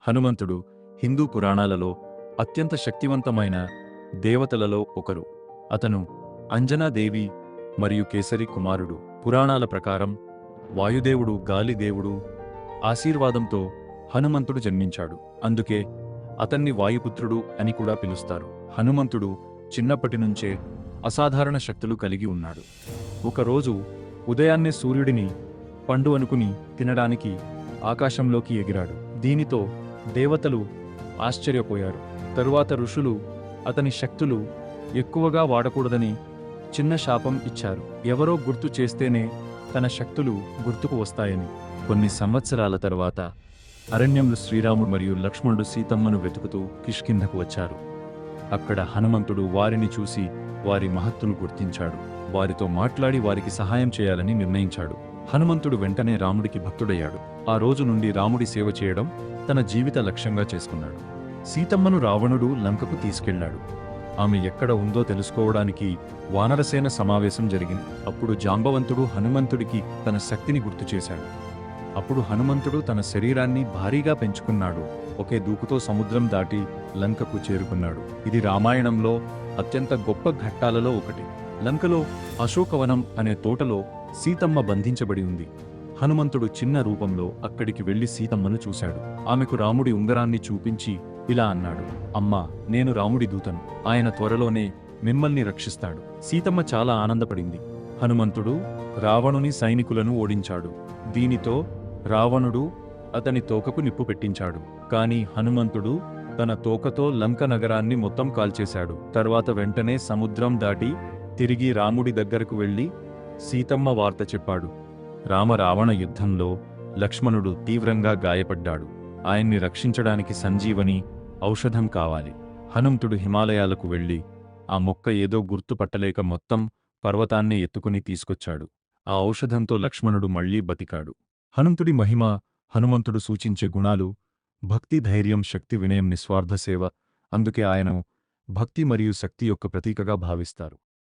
హనుమంతుడు హిందూ పురాణాలలో అత్యంత శక్తివంతమైన దేవతలలో ఒకరు. అతను అంజనాదేవి మరియు కేసరి కుమారుడు. పురాణాల ప్రకారం వాయుదేవుడు, గాలిదేవుడు ఆశీర్వాదంతో హనుమంతుడు జన్మించాడు. అందుకే అతన్ని వాయుపుత్రుడు అని కూడా పిలుస్తారు. హనుమంతుడు చిన్నప్పటి నుంచే అసాధారణ శక్తులు కలిగి ఉన్నాడు. ఒకరోజు ఉదయాన్నే సూర్యుడిని పండు అనుకుని తినడానికి ఆకాశంలోకి ఎగిరాడు. దీనితో దేవతలు ఆశ్చర్యపోయారు. తరువాత ఋషులు అతని శక్తులు ఎక్కువగా వాడకూడదని చిన్న శాపం ఇచ్చారు. ఎవరో గుర్తు చేస్తేనే తన శక్తులు గుర్తుకు వస్తాయని. కొన్ని సంవత్సరాల తరువాత అరణ్యంలో శ్రీరాముడు మరియు లక్ష్మణుడు సీతమ్మను వెతుకుతూ కిష్కింధకు వచ్చారు. అక్కడ హనుమంతుడు వారిని చూసి వారి మహత్తును గుర్తించాడు. వారితో మాట్లాడి వారికి సహాయం చేయాలని నిర్ణయించాడు. హనుమంతుడు వెంటనే రాముడికి భక్తుడయ్యాడు. ఆ రోజు నుండి రాముడి సేవ చేయడం తన జీవిత లక్ష్యంగా చేసుకున్నాడు. సీతమ్మను రావణుడు లంకకు తీసుకెళ్లాడు. ఆమె ఎక్కడ ఉందో తెలుసుకోవడానికి వానరసేన సమావేశం జరిగింది. అప్పుడు జాంబవంతుడు హనుమంతుడికి తన శక్తిని గుర్తు చేశాడు. అప్పుడు హనుమంతుడు తన శరీరాన్ని భారీగా పెంచుకున్నాడు. ఒకే దూకుతో సముద్రం దాటి లంకకు చేరుకున్నాడు. ఇది రామాయణంలో అత్యంత గొప్ప ఘట్టాలలో ఒకటి. లంకలో అశోకవనం అనే తోటలో సీతమ్మ బంధించబడి ఉంది. హనుమంతుడు చిన్న రూపంలో అక్కడికి వెళ్లి సీతమ్మను చూశాడు. ఆమెకు రాముడి ఉంగరాన్ని చూపించి ఇలా అన్నాడు, అమ్మా, నేను రాముడి దూతను. ఆయన త్వరలోనే మిమ్మల్ని రక్షిస్తాడు. సీతమ్మ చాలా ఆనందపడింది. హనుమంతుడు రావణుని సైనికులను ఓడించాడు. దీనితో రావణుడు అతని తోకకు నిప్పు పెట్టించాడు. కాని హనుమంతుడు తన తోకతో లంక నగరాన్ని మొత్తం కాల్చేశాడు. తర్వాత వెంటనే సముద్రం దాటి తిరిగి రాముడి దగ్గరకు వెళ్లి సీతమ్మ వార్త చెప్పాడు. రామ-రావణ యుద్ధంలో లక్ష్మణుడు తీవ్రంగా గాయపడ్డాడు. ఆయన్ని రక్షించడానికి సంజీవని ఔషధం కావాలి. హనుమంతుడు హిమాలయాలకు వెళ్లి ఆ మొక్క ఏదో గుర్తుపట్టలేక మొత్తం పర్వతాన్ని ఎత్తుకుని తీసుకొచ్చాడు. ఆ ఔషధంతో లక్ష్మణుడు మళ్లీ బతికాడు. హనుమంతుడి మహిమ, హనుమంతుడు సూచించే గుణాలు భక్తి, ధైర్యం, శక్తి, వినయం, నిస్వార్థ సేవ. అందుకే ఆయనను భక్తి మరియు శక్తి యొక్క ప్రతీకగా భావిస్తారు.